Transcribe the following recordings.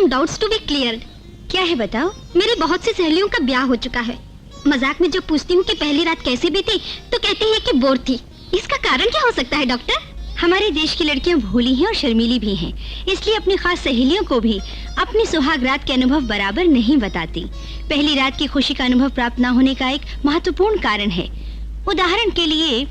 some doubts to be cleared. क्या है बताओ? मेरी बहुत सी सहेलियों का ब्याह हो चुका है। मजाक में जब पूछती हूँ कि पहली रात कैसे बीती तो कहती है कि बोर थी। इसका कारण क्या हो सकता है डॉक्टर? हमारे देश की लड़कियां भोली हैं और शर्मीली भी हैं, इसलिए अपनी खास सहेलियों को भी अपनी सुहाग रात के अनुभव बराबर नहीं बताती। पहली रात की खुशी का अनुभव प्राप्त न होने का एक महत्वपूर्ण कारण है। उदाहरण के लिए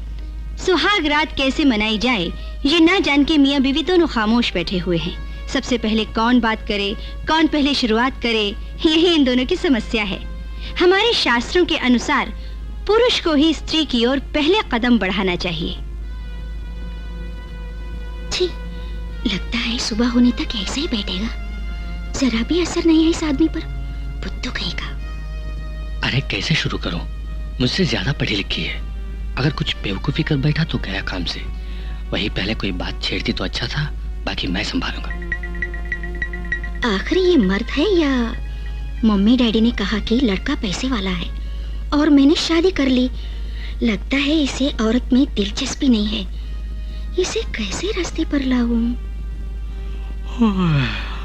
सुहाग रात कैसे मनाई जाए ये न जान के मियाँ बीवी दोनों खामोश बैठे हुए हैं। सबसे पहले कौन बात करे, कौन पहले शुरुआत करे, यही इन दोनों की समस्या है। हमारे शास्त्रों के अनुसार पुरुष को ही स्त्री की ओर पहले कदम बढ़ाना चाहिए। छी, लगता है सुबह होने तक ऐसे ही बैठेगा। जरा भी असर नहीं है इस आदमी पर। बुद्धू कहीं का। अरे कैसे शुरू करूं? मुझसे ज्यादा पढ़ी लिखी है। अगर कुछ बेवकूफी कर बैठा तो गया काम से। वही पहले कोई बात छेड़ती तो अच्छा था, बाकी मैं संभालूंगा। आखिर ये मर्द है या? मम्मी डैडी ने कहा कि लड़का पैसे वाला है और मैंने शादी कर ली। लगता है इसे औरत में दिलचस्पी नहीं है। इसे कैसे रास्ते पर लाऊं?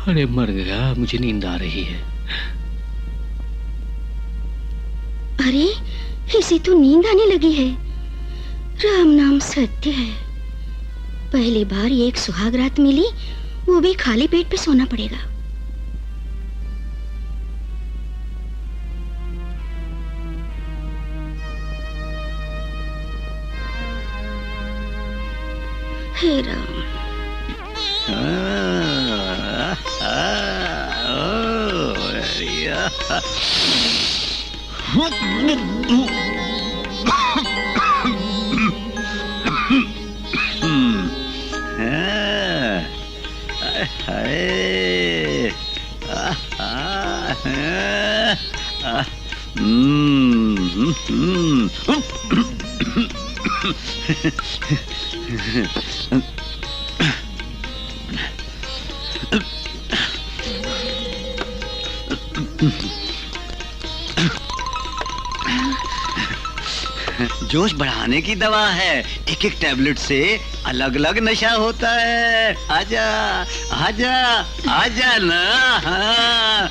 अरे मर गया, मुझे नींद आ रही है। अरे इसे तो नींद आने लगी है। राम नाम सत्य है। पहली बार ये एक सुहाग रात मिली, वो भी खाली पेट पे सोना पड़ेगा। हे राम। जोश बढ़ाने की दवा है। एक एक टैबलेट से अलग अलग नशा होता है। आजा आजा आजा ना। हाँ।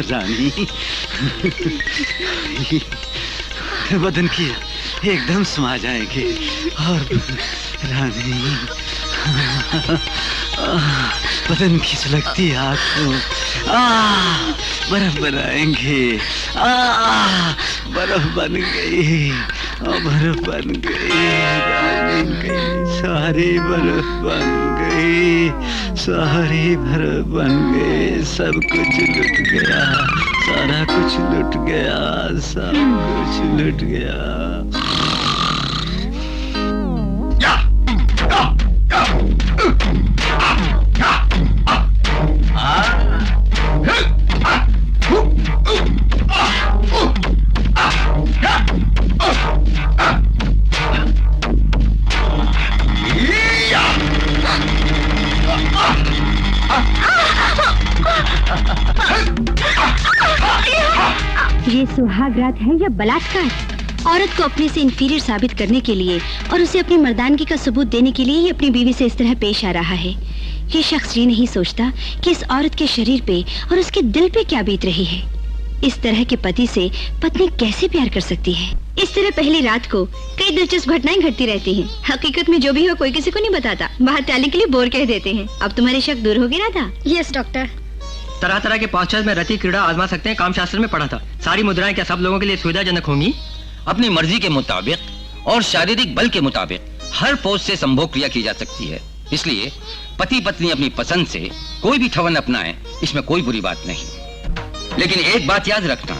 रानी, बदन की एकदम समा जाएंगे और रानी बदन की सुलगती आँख को बर्फ बनाएंगे। बर्फ बन गई, बर्फ बन गई, सारी बर्फ बन गई, सारी बर्फ बन गई। सब कुछ लुट गया, सारा कुछ लुट गया, सब कुछ लुट गया। ये सुहाग रात है या बलात्कार? औरत को अपने से इंफीरियर साबित करने के लिए और उसे अपनी मर्दानगी का सबूत देने के लिए ये अपनी बीवी से इस तरह पेश आ रहा है। ये शख्स ये नहीं सोचता कि इस औरत के शरीर पे और उसके दिल पे क्या बीत रही है। इस तरह के पति से पत्नी कैसे प्यार कर सकती है? इस तरह पहली रात को कई दिलचस्प घटनाएं घटती रहती हैं। हकीकत में जो भी हो कोई किसी को नहीं बताता, बाहर टालने के लिए बोर कह देते हैं। अब तुम्हारे शक दूर हो गया था? Yes doctor. तरह तरह के पॉस्चर्स में रति क्रीड़ा आजमा सकते हैं, काम शास्त्र में पढ़ा था। सारी मुद्राएं क्या सब लोगों के लिए सुविधाजनक होंगी? अपनी मर्जी के मुताबिक और शारीरिक बल के मुताबिक हर पोज से संभोग क्रिया की जा सकती है। इसलिए पति पत्नी अपनी पसंद से कोई भी ठवन अपनाएं, इसमें कोई बुरी बात नहीं। लेकिन एक बात याद रखना,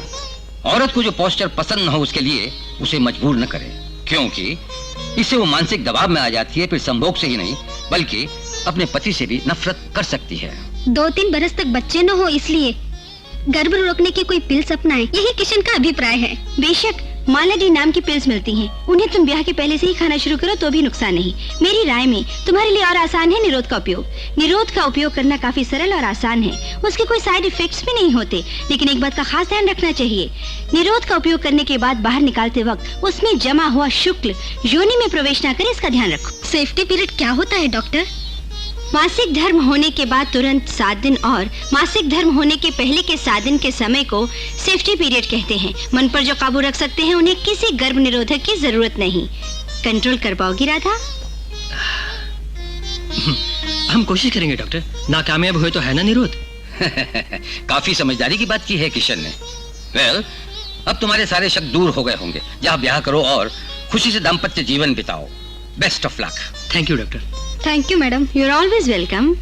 औरत को जो पोस्चर पसंद न हो उसके लिए उसे मजबूर न करें, क्योंकि इससे वो मानसिक दबाव में आ जाती है। फिर संभोग से ही नहीं बल्कि अपने पति से भी नफरत कर सकती है। 2-3 बरस तक बच्चे न हो इसलिए गर्भ रोकने की कोई पिल्स अपनाएं, यही किशन का अभिप्राय है। बेशक मालाडी नाम की पिल्स मिलती हैं। उन्हें तुम ब्याह के पहले से ही खाना शुरू करो तो भी नुकसान नहीं। मेरी राय में तुम्हारे लिए और आसान है निरोध का उपयोग। निरोध का उपयोग करना काफी सरल और आसान है। उसके कोई साइड इफेक्ट्स भी नहीं होते, लेकिन एक बात का खास ध्यान रखना चाहिए। निरोध का उपयोग करने के बाद बाहर निकालते वक्त उसमें जमा हुआ शुक्ल योनि में प्रवेश न करे, इसका ध्यान रखो। सेफ्टी पीरियड क्या होता है डॉक्टर? मासिक धर्म होने के बाद तुरंत 7 दिन और मासिक धर्म होने के पहले के 7 दिन के समय को सेफ्टी पीरियड कहते हैं। मन पर जो काबू रख सकते हैं उन्हें किसी गर्भ निरोधक की जरूरत नहीं। कंट्रोल कर पाओगी राधा? हम कोशिश करेंगे डॉक्टर। नाकामयाब हुए तो है ना निरोध? काफी समझदारी की बात की है किशन ने। वेल, अब तुम्हारे सारे शक दूर हो गए होंगे। जाओ ब्याह करो और खुशी से दाम्पत्य जीवन बिताओ। Best of luck. Thank you doctor. Thank you madam, you are always welcome.